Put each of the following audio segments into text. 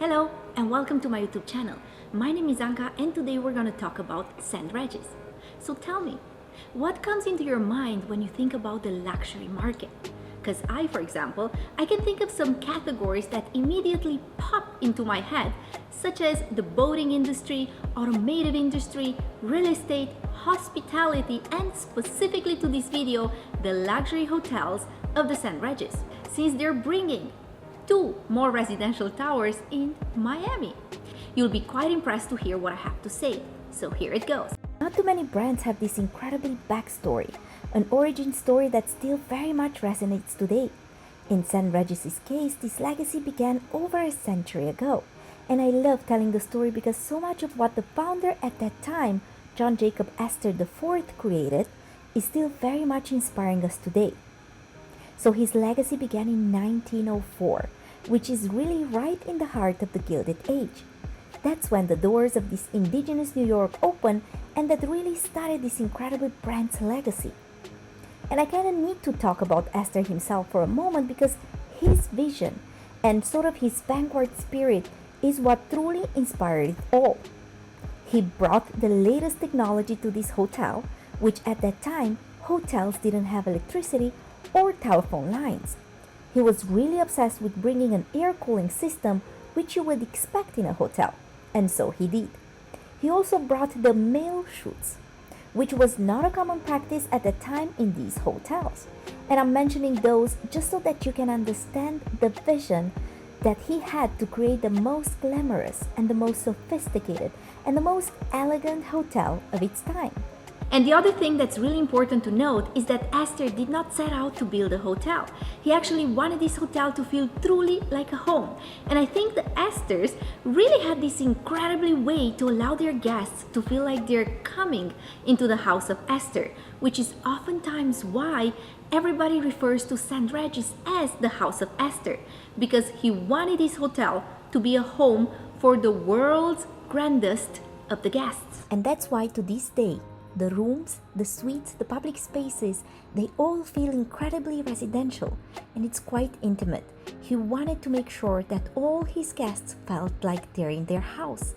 Hello and welcome to my YouTube channel. My name is Anca and today we're going to talk about St Regis. So tell me, what comes into your mind when you think about the luxury market? Because for example, I can think of some categories that immediately pop into my head, such as the boating industry, automotive industry, real estate, hospitality, and specifically to this video, the luxury hotels of the St Regis, since they're bringing 2 more residential towers in Miami. You'll be quite impressed to hear what I have to say, so here it goes. Not too many brands have this incredible backstory, an origin story that still very much resonates today. In St. Regis's case, this legacy began over a century ago, and I love telling the story because so much of what the founder at that time, John Jacob Astor IV, created is still very much inspiring us today. So his legacy began in 1904, which is really right in the heart of the Gilded Age. That's when the doors of this indigenous New York opened, and that really started this incredible brand's legacy. And I kind of need to talk about Astor himself for a moment because his vision and sort of his vanguard spirit is what truly inspired it all. He brought the latest technology to this hotel, which at that time, hotels didn't have electricity or telephone lines. He was really obsessed with bringing an air cooling system which you would expect in a hotel, and so he did. He also brought the mail chutes, which was not a common practice at the time in these hotels. And I'm mentioning those just so that you can understand the vision that he had to create the most glamorous and the most sophisticated and the most elegant hotel of its time. And the other thing that's really important to note is that Astor did not set out to build a hotel. He actually wanted this hotel to feel truly like a home. And I think the Astors really had this incredibly way to allow their guests to feel like they're coming into the House of Astor, which is oftentimes why everybody refers to St. Regis as the House of Astor, because he wanted his hotel to be a home for the world's grandest of the guests. And that's why to this day, the rooms, the suites, the public spaces, they all feel incredibly residential, and it's quite intimate. He wanted to make sure that all his guests felt like they're in their house.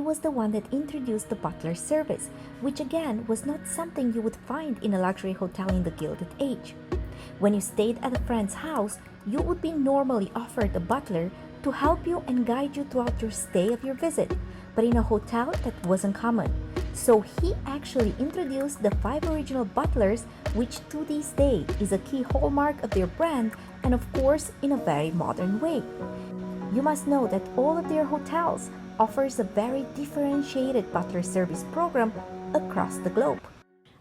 Was the one that introduced the Butler service, which again was not something you would find in a luxury hotel in the Gilded Age. When you stayed at a friend's house, you would be normally offered a butler to help you and guide you throughout your stay of your visit, but in a hotel that wasn't common. So he actually introduced the 5 original butlers, which to this day is a key hallmark of their brand, and of course in a very modern way. You must know that all of their hotels offers a very differentiated butler service program across the globe.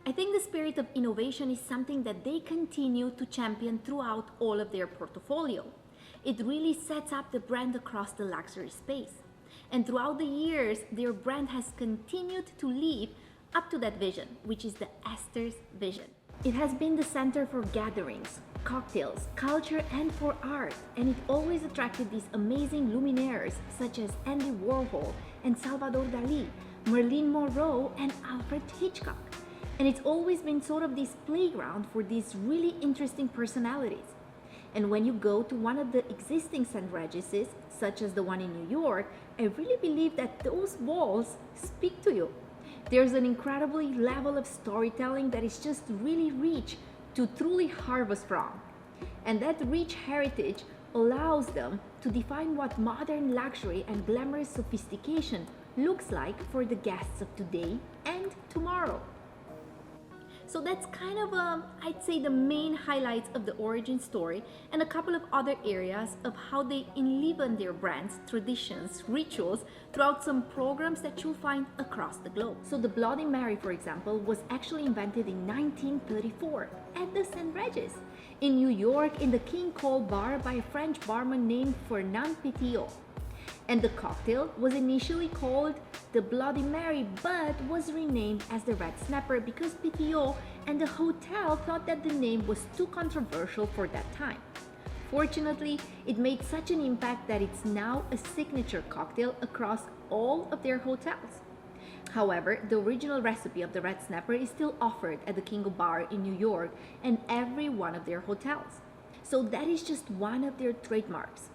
I think the spirit of innovation is something that they continue to champion throughout all of their portfolio. It really sets up the brand across the luxury space. And throughout the years, their brand has continued to live up to that vision, which is the Astor's vision. It has been the center for gatherings, cocktails, culture, and for art, and it always attracted these amazing luminaires such as Andy Warhol and Salvador Dali, Marilyn Monroe, and Alfred Hitchcock. And it's always been sort of this playground for these really interesting personalities. And when you go to one of the existing St. Regis's, such as the one in New York, I really believe that those walls speak to you. There's an incredible level of storytelling that is just really rich to truly harvest from. And that rich heritage allows them to define what modern luxury and glamorous sophistication looks like for the guests of today and tomorrow. So that's kind of, I'd say, the main highlights of the origin story, and a couple of other areas of how they enliven their brands, traditions, rituals throughout some programs that you'll find across the globe. So the Bloody Mary, for example, was actually invented in 1934 at the St Regis in New York in the King Cole bar by a French barman named Fernand Petiot. And the cocktail was initially called the Bloody Mary, but was renamed as the Red Snapper because Petiot and the hotel thought that the name was too controversial for that time. Fortunately, it made such an impact that it's now a signature cocktail across all of their hotels. However, the original recipe of the Red Snapper is still offered at the King Bar in New York and every one of their hotels. So that is just one of their trademarks.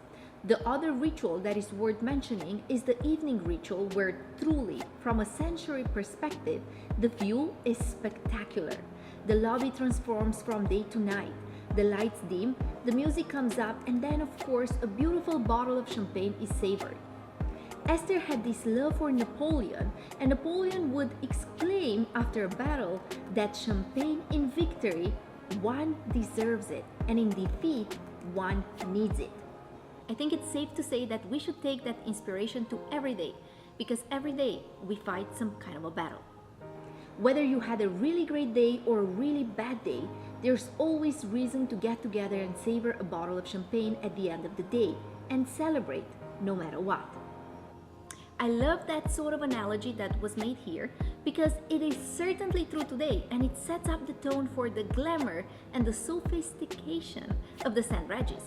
The other ritual that is worth mentioning is the evening ritual, where truly, from a sensory perspective, the view is spectacular. The lobby transforms from day to night. The lights dim, the music comes up, and then of course a beautiful bottle of champagne is savored. Esther had this love for Napoleon, and Napoleon would exclaim after a battle that champagne in victory, one deserves it, and in defeat, one needs it. I think it's safe to say that we should take that inspiration to every day, because every day we fight some kind of a battle. Whether you had a really great day or a really bad day, there's always reason to get together and savor a bottle of champagne at the end of the day and celebrate no matter what. I love that sort of analogy that was made here because it is certainly true today, and it sets up the tone for the glamour and the sophistication of the St Regis.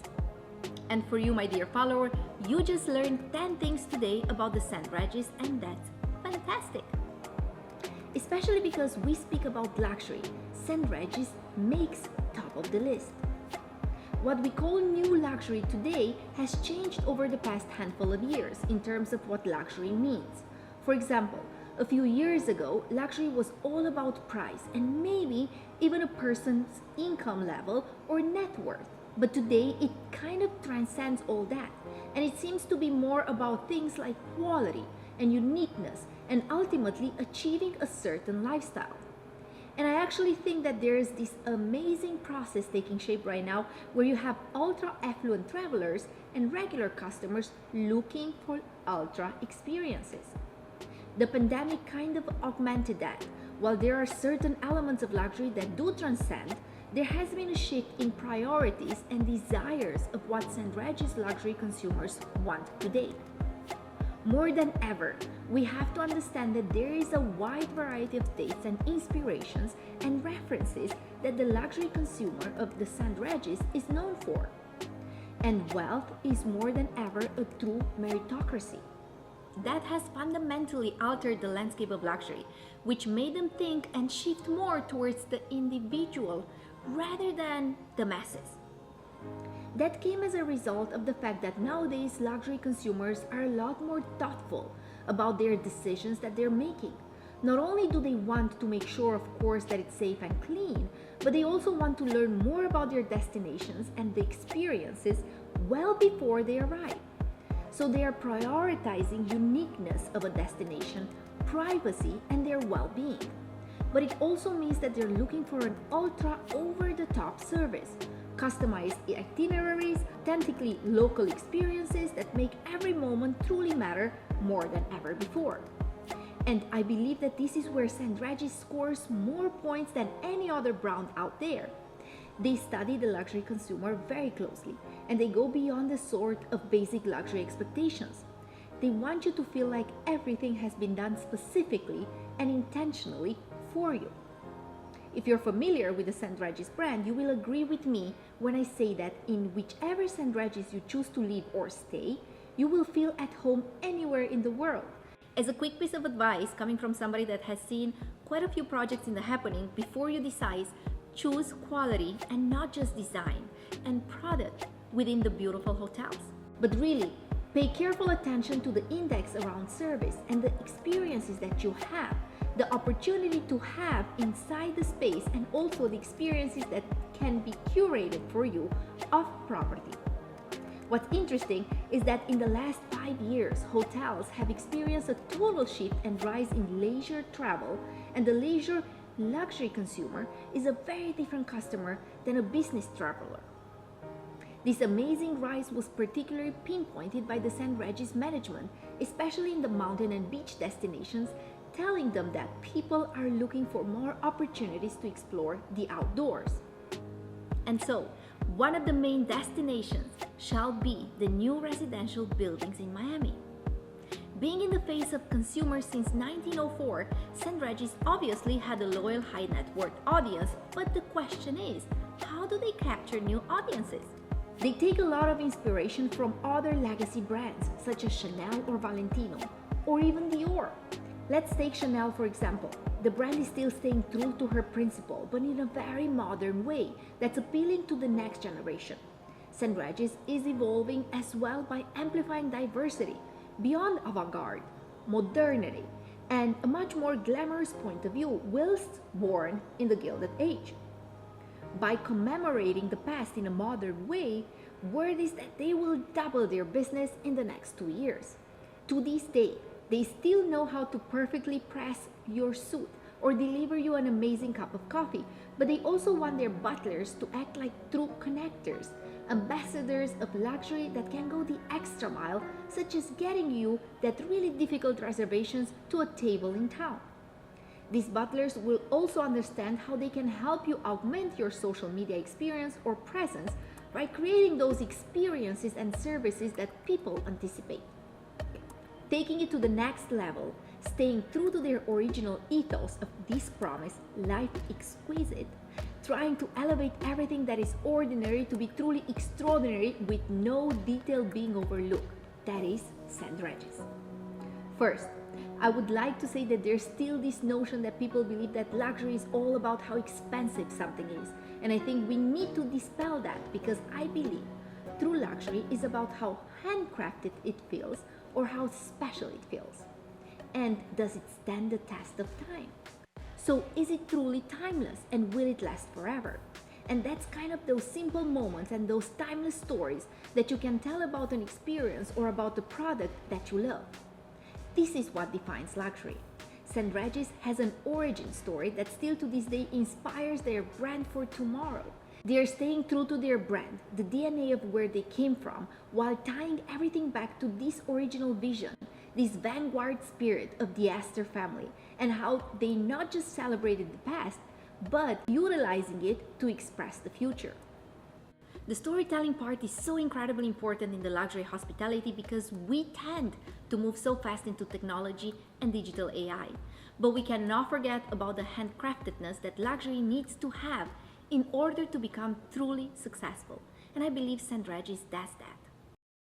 And for you, my dear follower, you just learned 10 things today about the St Regis, and that's fantastic. Especially because we speak about luxury, St Regis makes top of the list. What we call new luxury today has changed over the past handful of years in terms of what luxury means. For example, a few years ago, luxury was all about price and maybe even a person's income level or net worth. But today, it kind of transcends all that, and it seems to be more about things like quality and uniqueness and ultimately achieving a certain lifestyle. And I actually think that there is this amazing process taking shape right now where you have ultra affluent travelers and regular customers looking for ultra experiences. The pandemic kind of augmented that. While there are certain elements of luxury that do transcend, there has been a shift in priorities and desires of what St Regis luxury consumers want today. More than ever, we have to understand that there is a wide variety of tastes and inspirations and references that the luxury consumer of the St Regis is known for. And wealth is more than ever a true meritocracy. That has fundamentally altered the landscape of luxury, which made them think and shift more towards the individual rather than the masses. That came as a result of the fact that nowadays luxury consumers are a lot more thoughtful about their decisions that they're making. Not only do they want to make sure, of course, that it's safe and clean, but they also want to learn more about their destinations and the experiences well before they arrive. So they are prioritizing uniqueness of a destination, privacy, and their well-being. But it also means that they're looking for an ultra over-the-top service, customized itineraries, authentically local experiences that make every moment truly matter more than ever before. And I believe that this is where St Regis scores more points than any other brand out there. They study the luxury consumer very closely, and they go beyond the sort of basic luxury expectations. They want you to feel like everything has been done specifically and intentionally for you. If you're familiar with the St Regis brand, you will agree with me when I say that in whichever St Regis you choose to live or stay, you will feel at home anywhere in the world. As a quick piece of advice coming from somebody that has seen quite a few projects in the happening, before you decide, choose quality and not just design and product within the beautiful hotels. But really, pay careful attention to the index around service and the experiences that you have, the opportunity to have inside the space, and also the experiences that can be curated for you off property. What's interesting is that in the last 5 years, hotels have experienced a total shift and rise in leisure travel, and the leisure luxury consumer is a very different customer than a business traveler. This amazing rise was particularly pinpointed by the St Regis management, especially in the mountain and beach destinations, telling them that people are looking for more opportunities to explore the outdoors. And so, one of the main destinations shall be the new residential buildings in Miami. Being in the face of consumers since 1904, St. Regis obviously had a loyal high net worth audience, but the question is, how do they capture new audiences? They take a lot of inspiration from other legacy brands such as Chanel or Valentino, or even Dior. Let's take Chanel for example. The brand is still staying true to her principle, but in a very modern way that's appealing to the next generation. St. Regis is evolving as well by amplifying diversity beyond avant-garde, modernity, and a much more glamorous point of view whilst born in the Gilded Age. By commemorating the past in a modern way, word is that they will double their business in the next 2 years. To this day, they still know how to perfectly press your suit or deliver you an amazing cup of coffee, but they also want their butlers to act like true connectors, ambassadors of luxury that can go the extra mile, such as getting you that really difficult reservations to a table in town. These butlers will also understand how they can help you augment your social media experience or presence by creating those experiences and services that people anticipate. Taking it to the next level, staying true to their original ethos of this promise, life exquisite, trying to elevate everything that is ordinary to be truly extraordinary with no detail being overlooked. That is St. Regis. First, I would like to say that there's still this notion that people believe that luxury is all about how expensive something is. And I think we need to dispel that, because I believe true luxury is about how handcrafted it feels or how special it feels. And does it stand the test of time? So is it truly timeless, and will it last forever? And that's kind of those simple moments and those timeless stories that you can tell about an experience or about a product that you love. This is what defines luxury. St. Regis has an origin story that still to this day inspires their brand for tomorrow. They are staying true to their brand, the DNA of where they came from, while tying everything back to this original vision, this vanguard spirit of the Astor family, and how they not just celebrated the past, but utilizing it to express the future. The storytelling part is so incredibly important in the luxury hospitality because we tend to move so fast into technology and digital AI. But we cannot forget about the handcraftedness that luxury needs to have in order to become truly successful. And I believe St. Regis does that.